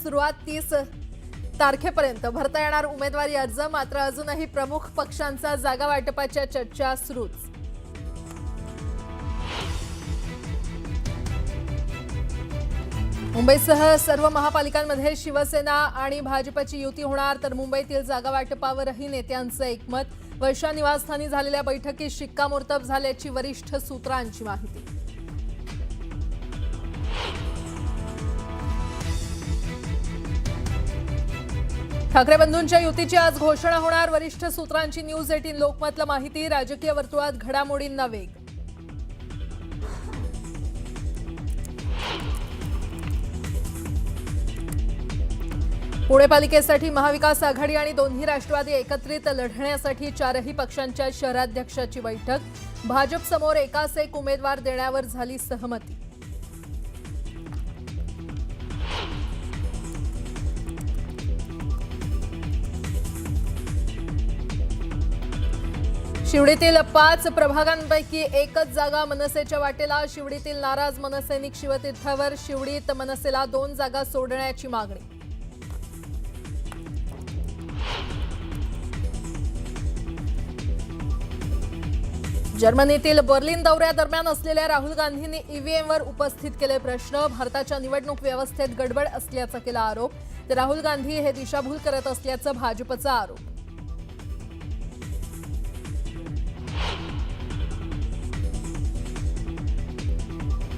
सुरुवात 30 तारखेपर्यंत भरता येणार उमेदवारी अर्ज. मात्र अजूनही प्रमुख पक्षांचा जागा वाटपाच्या चर्चा सुरूच. मुंबईसह सर्व महापालिकांमध्ये शिवसेना आणि भाजपची युती होणार. तर मुंबईतील जागा वाटपावरही नेत्यांचं एकमत. वर्षा निवासस्थानी झालेल्या बैठकीत शिक्कामोर्तब झाल्याची वरिष्ठ सूत्रांची माहिती. ठाकरे बंधूंच्या युतीची आज घोषणा होणार. वरिष्ठ सूत्रांची न्यूज 18 लोकमतला माहिती. राजकीय वर्तुळात घडामोडींना वेग. पुणे पालिकेसाठी महाविकास आघाडी आणि दोन्ही राष्ट्रवादी एकत्रित लढण्यासाठी चारही पक्षांच्या शहराध्यक्षाची बैठक. भाजप समोर एकास एक उमेदवार देण्यावर झाली सहमती. शिवडीतील 5 प्रभागांपैकी एकच जागा मनसेच्या वाटेला. शिवडीतील नाराज मनसैनिक शिवतीर्थावर. शिवडीत मनसेला 2 जागा सोडण्याची मागणी. जर्मनीतील बर्लिन दौऱ्यादरम्यान असलेल्या राहुल गांधींनी ईव्हीएमवर उपस्थित केले प्रश्न. भारताच्या निवडणूक व्यवस्थेत गडबड असल्याचा केला आरोप. तर राहुल गांधी हे दिशाभूल करत असल्याचं भाजपचा आरोप.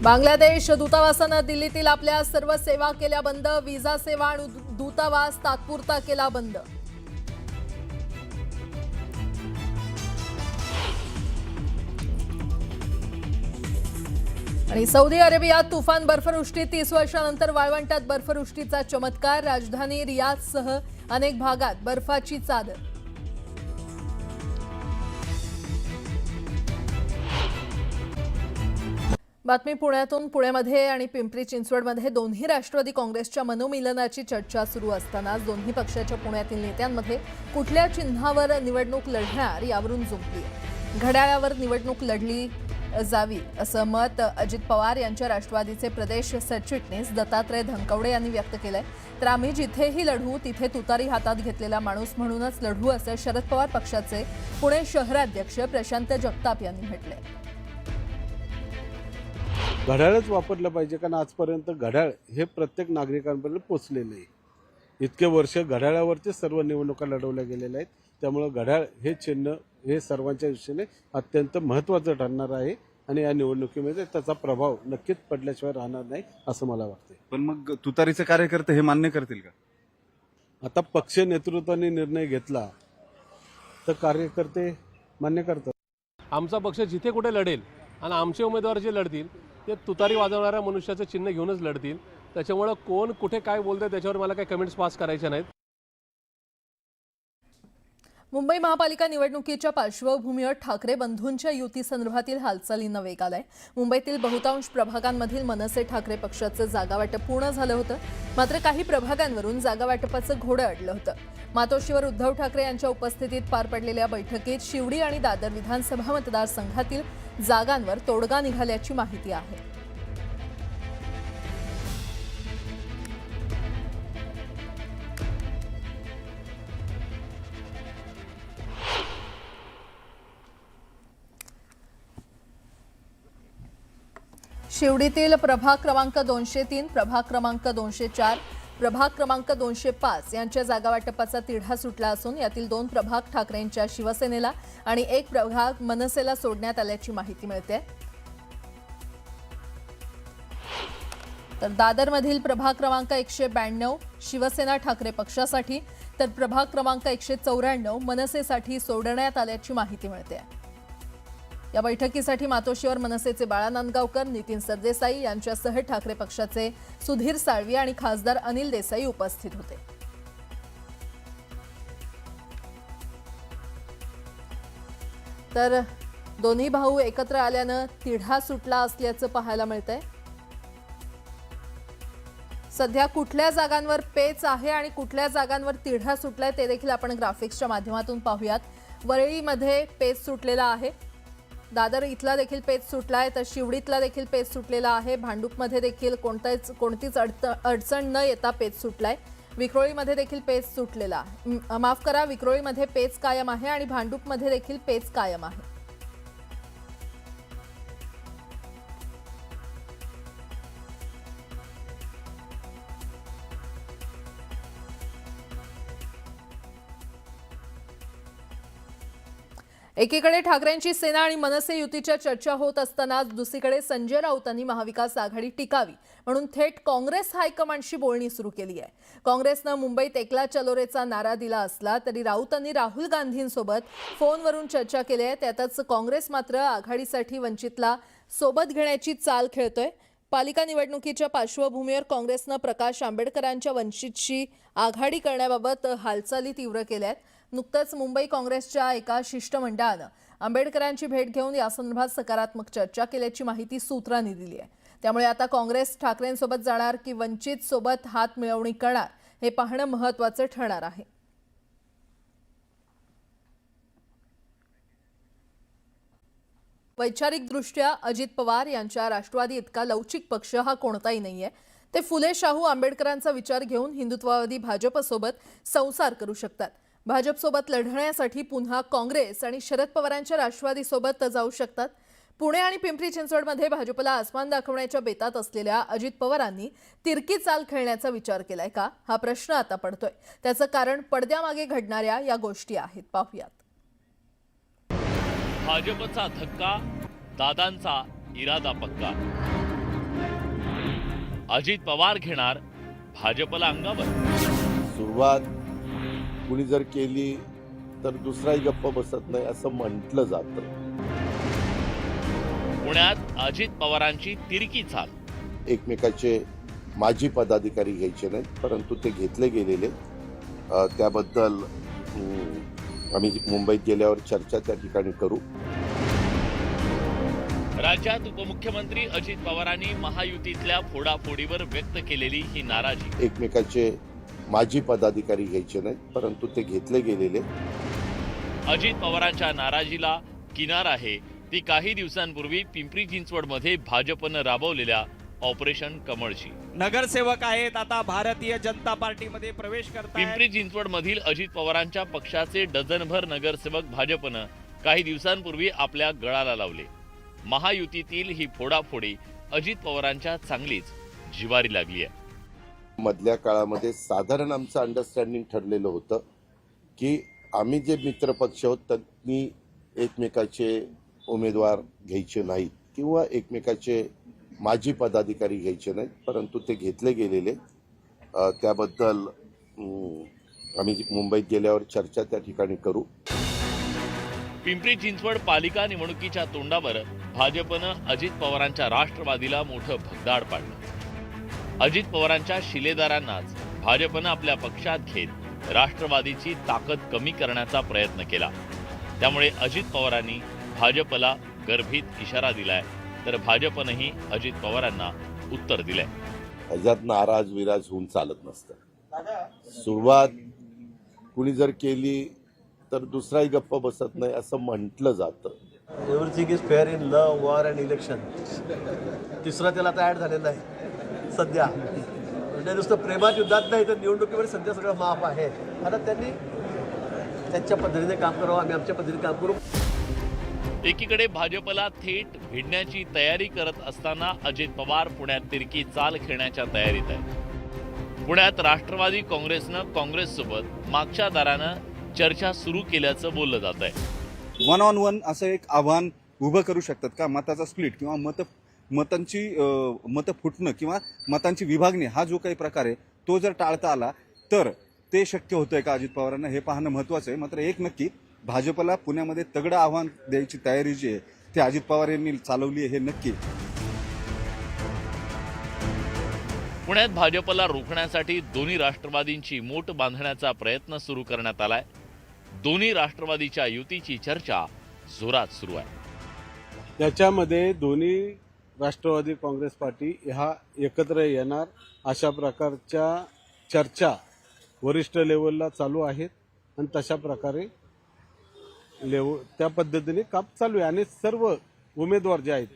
बांगलादेश दूतावासानं दिल्लीतील आपल्या सर्व सेवा केल्या बंद. व्हिसा सेवा आणि दूतावास तात्पुरता केला बंद. आणि सौदी अरेबियात तुफान बर्फवृष्टी. 30 वर्षांनंतर वाळवंटात बर्फवृष्टीचा चमत्कार. राजधानी रियादसह अनेक भागात बर्फाची चादर. बातमी पुण्यातून. पुण्यामध्ये आणि पिंपरी चिंचवडमध्ये दोन्ही राष्ट्रवादी काँग्रेसच्या मनोमिलनाची चर्चा सुरू असताना दोन्ही पक्षाच्या पुण्यातील नेत्यांमध्ये कुठल्या चिन्हावर निवडणूक लढणार यावरून जुंपली. घड्याळावर निवडणूक लढली जावी असं मत अजित पवार यांच्या राष्ट्रवादीचे प्रदेश सरचिटणीस दत्तात्रय धनकवडे यांनी व्यक्त केलंय. तर आम्ही जिथेही लढू तिथे तुतारी हातात घेतलेला माणूस म्हणूनच लढू असं शरद पवार पक्षाचे पुणे शहराध्यक्ष प्रशांत जगताप यांनी म्हटलंय. घड्याळच वापरलं पाहिजे, कारण आजपर्यंत घड्याळ हे प्रत्येक नागरिकांपर्यंत पोचलेलं आहे. इतके वर्ष घड्याळावरती सर्व निवडणुका लढवल्या गेलेल्या आहेत. त्यामुळे घड्याळ हे चिन्ह हे सर्वांच्या दृष्टीने अत्यंत महत्त्वाचं ठरणार आहे आणि या निवडणुकीमध्ये त्याचा प्रभाव नक्कीच पडल्याशिवाय राहणार नाही असं मला वाटतं. पण मग तुतारीचे कार्यकर्ते हे मान्य करतील का? आता पक्ष नेतृत्वाने निर्णय घेतला तर कार्यकर्ते मान्य करतात. आमचा पक्ष जिथे कुठे लढेल आणि आमचे उमेदवार जे लढतील ते तुतारी वाजवणाऱ्या मनुष्याचं चिन्ह घेऊनच लढतील. त्याच्यामुळे कोण कुठे काय बोलतंय त्याच्यावर मला काही कमेंट्स पास करायच्या नाहीत. मुंबई महापालिका निवडणुकीच्या पार्श्वभूमीवर ठाकरे बंधूंच्या युती संदर्भातील हालचालींना वेग आलाय. मुंबईतील बहुतांश प्रभागांमधील मनसे ठाकरे पक्षाचं जागावाटप पूर्ण झालं होतं. मात्र काही प्रभागांवरून जागावाटपाचं घोडं अडलं होतं. मातोश्रीवर उद्धव ठाकरे यांच्या उपस्थितीत पार पडलेल्या बैठकीत शिवडी आणि दादर विधानसभा मतदारसंघातील जागांवर तोडगा निघाल्याची माहिती आहे. शिवडीतील प्रभाग क्रमांक 203, प्रभाग क्रमांक 204, प्रभाग क्रमांक 205 यांच्या जागावाटपाचा तिढा सुटला असून यातील 2 प्रभाग ठाकरेंच्या शिवसेनेला आणि 1 प्रभाग मनसेला सोडण्यात आल्याची माहिती मिळते. तर दादरमधील प्रभाग क्रमांक 192 शिवसेना ठाकरे पक्षासाठी तर प्रभाग क्रमांक 194 मनसेसाठी सोडण्यात आल्याची माहिती मिळते. या बैठकीसाठी मातोश्रीवर मनसेचे बाळा नांदगावकर, नितीन सरदेसाई यांच्यासह ठाकरे पक्षाचे सुधीर साळवी आणि खासदार अनिल देसाई उपस्थित होते. तर दोन्ही भाऊ एकत्र आल्यानं तिढा सुटला असल्याचं पाहायला मिळतंय. सध्या कुठल्या जागांवर पेच आहे आणि कुठल्या जागांवर तिढा सुटलाय ते देखील आपण ग्राफिक्सच्या माध्यमातून पाहूयात. वरळीमध्ये पेच सुटलेला आहे. दादर इथला देखील पेच सुटलाय, तर शिवडीतला देखील पेच सुटलेला आहे. भांडूपमध्ये देखील कोणतीच अडचण न येता पेच सुटलाय. विक्रोळीमध्ये देखील पेच सुटलेला आहे. माफ करा, विक्रोळीमध्ये पेच कायम आहे आणि भांडूपमध्ये देखील पेच कायम आहे. एकीकडे ठाकरेंची सेना आणि मनसे युतीच्या चर्चा होत असतानाच दुसरीकडे संजय राऊतांनी महाविकास आघाडी टिकावी म्हणून थेट काँग्रेस हायकमांडशी बोलणी सुरू केली आहे. काँग्रेसनं मुंबईत एकला चलो रेचा नारा दिला असला तरी राऊतांनी राहुल गांधींसोबत फोनवरून चर्चा केली आहे. त्यातच काँग्रेस मात्र आघाडीसाठी वंचितला सोबत घेण्याची चाल खेळतोय. पालिका निवडणुकीच्या पार्श्वभूमीवर काँग्रेसनं प्रकाश आंबेडकरांच्या वंचितशी आघाडी करण्याबाबत हालचाली तीव्र केल्या आहेत. नुकतंच मुंबई काँग्रेसच्या एका शिष्टमंडळानं आंबेडकरांची भेट घेऊन यासंदर्भात सकारात्मक चर्चा केल्याची माहिती सूत्रांनी दिली आहे. त्यामुळे आता काँग्रेस ठाकरेंसोबत जाणार की वंचित सोबत हात मिळवणी करणार हे पाहणं महत्त्वाचं ठरणार आहे. वैचारिकदृष्ट्या अजित पवार यांच्या राष्ट्रवादी इतका लवचिक पक्ष हा कोणताही नाहीये. ते फुले शाहू आंबेडकरांचा विचार घेऊन हिंदुत्ववादी भाजपसोबत संसार करू शकतात. भाजपसोबत लढण्यासाठी पुन्हा काँग्रेस आणि शरद पवारांच्या राष्ट्रवादीसोबत जाऊ शकतात. पुणे आणि पिंपरी चिंचवडमध्ये भाजपला आसमान दाखवण्याच्या बेतात असलेल्या अजित पवारांनी तिरकी चाल खेळण्याचा विचार केलाय का, हा प्रश्न आता पडतोय. त्याचं कारण पडद्यामागे घडणाऱ्या या गोष्टी आहेत. पाहूयात. भाजपचा धक्का, दादांचा इरादा पक्का. अजित पवार घेणार भाजपला अंगावर. सुरुवात कुणी जर केली तर दुसराही गप्प बसत नाही असं म्हटलं जातं. पुण्यात अजित पवारांची तिरकी चाल. एकमेकाचे माजी पदाधिकारी घ्यायचे नाहीत, परंतु ते घेतले गेलेले. त्याबद्दल आम्ही मुंबईत गेल्यावर चर्चा त्या ठिकाणी करू. राज्यात उपमुख्यमंत्री अजित पवारांनी महायुतीतल्या फोडाफोडीवर व्यक्त केलेली ही नाराजी. एकमेकाचे माजी पदाधिकारी घ्यायचे नाहीत, परंतु ते घेतले गेलेले. अजित पवारांच्या नाराजीला किनार आहे ती काही दिवसांपूर्वी पिंपरी चिंचवडमध्ये भाजपनं राबवलेल्या ऑपरेशन कमळची. नगरसेवक आहेत, आता भारतीय जनता पार्टीमध्ये प्रवेश करतात. पिंपरी चिंचवडमधील अजित पवारांच्या पक्षाचे डझनभर नगरसेवक भाजपनं काही दिवसांपूर्वी आपल्या गळाला लावले. महायुतीतील ही फोडाफोडी अजित पवारांच्या चांगलीच जिवारी लागली आहे. मधल्या काळामध्ये साधारण आमचं अंडरस्टँडिंग ठरलेलं होतं की आम्ही जे मित्रपक्ष आहोत त्यांनी एकमेकाचे उमेदवार घ्यायचे नाहीत किंवा एकमेकाचे माजी पदाधिकारी घ्यायचे नाहीत, परंतु ते घेतले गेलेले. त्याबद्दल आम्ही मुंबईत गेल्यावर चर्चा त्या ठिकाणी करू. पिंपरी चिंचवड पालिका निवडणुकीच्या तोंडावर भाजपनं अजित पवारांच्या राष्ट्रवादीला मोठं भगदाड पाडलं. अजित पवारांच्या शिलेदारांनाच भाजपनं आपल्या पक्षात घेत राष्ट्रवादीची ताकद कमी करण्याचा प्रयत्न केला. त्यामुळे अजित पवारांनी भाजपला गर्भित इशारा दिलाय, तर भाजपनंही अजित पवारांना उत्तर दिलंय. ह्याच्यात नाराज विराज होऊन चालत नसतं. सुरुवात कुणी जर केली तर दुसराही गप्प बसत नाही असं म्हटलं जातं. Everything is fair in love, war and election. तिसरा त्याला आता ऍड झालेला आहे सध्या. म्हणजे नुसतं प्रेमात युद्धात नाही तर निवडणुकीवर सध्या सगळं माफ आहे. आता त्यांनी त्यांच्या पद्धतीने काम करावं, आम्ही आमच्या पद्धतीने काम करू. एकीकडे भाजपला थेट भिडण्याची तयारी करत असताना अजित पवार पुण्यात तिरकी चाल खेळण्याच्या तयारीत आहे. पुण्यात राष्ट्रवादी काँग्रेसनं काँग्रेससोबत मागच्या दारानं चर्चा सुरू केल्याचं बोललं जात आहे. वन ऑन वन असं एक आव्हान उभं करू शकतात का? मताचा स्प्लिट किंवा मतांची मतं फुटणं किंवा मतांची विभागणी हा जो काही प्रकार आहे तो जर टाळता आला तर ते शक्य होतंय का अजित पवारांना, हे पाहणं महत्त्वाचं आहे. मात्र एक नक्की, भाजपला पुण्यामध्ये तगडं आव्हान द्यायची तयारी जी आहे ती अजित पवार यांनी चालवली आहे हे नक्की. पुण्यात भाजपला रोखण्यासाठी दोन्ही राष्ट्रवादींची मोट बांधण्याचा प्रयत्न सुरू करण्यात आलाय. दोन्ही राष्ट्रवादीच्या युतीची चर्चा जोरात सुरू आहे. त्याच्यामध्ये दोन्ही राष्ट्रवादी काँग्रेस पार्टी ह्या एकत्र येणार अशा प्रकारच्या चर्चा वरिष्ठ लेवलला चालू आहेत आणि तशा प्रकारे त्या पद्धतीने काम चालू आहे आणि सर्व उमेदवार जे आहेत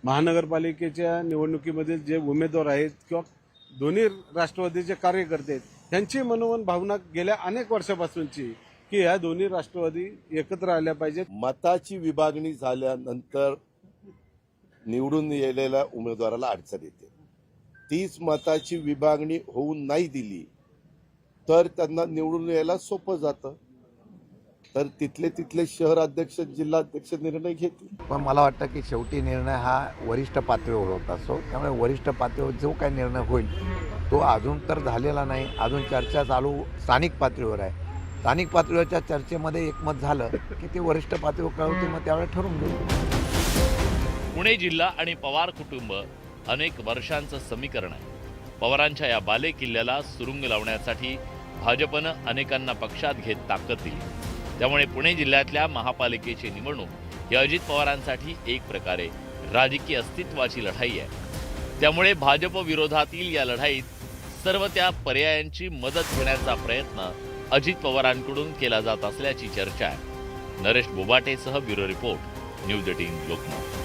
महानगरपालिकेच्या निवडणुकीमधील जे उमेदवार आहेत किंवा दोन्ही राष्ट्रवादीचे कार्यकर्ते आहेत त्यांची मनोमन भावना गेल्या अनेक वर्षापासूनची की ह्या दोन्ही राष्ट्रवादी एकत्र आल्या पाहिजेत. मताची विभागणी झाल्यानंतर निवडून येलेल्या उमेदवाराला अडचण येते. तीच मताची विभागणी होऊन नाही दिली तर त्यांना निवडून यायला सोपं जातं. तर तिथले शहराध्यक्ष जिल्हाध्यक्ष निर्णय घेतील. पण मला वाटतं की शेवटी निर्णय हा वरिष्ठ पातळीवर होत असतो. त्यामुळे वरिष्ठ पातळीवर जो काही निर्णय होईल तो अजून तर झालेला नाही. अजून चर्चा चालू स्थानिक पातळीवर आहे. स्थानिक पातळीवरच्या चर्चेमध्ये एकमत झालं की ते वरिष्ठ पातळीवर कळवतील, मग त्यावेळेला ठरवून घेऊ. पुणे जिल्हा आणि पवार कुटुंब अनेक वर्षांचं समीकरण आहे. पवारांच्या या बालेकिल्ल्याला सुरुंग लावण्यासाठी भाजपनं अनेकांना पक्षात घेत ताकद दिली. त्यामुळे पुणे जिल्ह्यातल्या महापालिकेची निवडणूक ही अजित पवारांसाठी एक प्रकारे राजकीय अस्तित्वाची लढाई आहे. त्यामुळे भाजप विरोधातील या लढाईत सर्व त्या पर्यायांची मदत घेण्याचा प्रयत्न अजित पवारांकडून केला जात असल्याची चर्चा आहे. नरेश बोबाटेसह ब्युरो रिपोर्ट, न्यूज 18 लोकमत.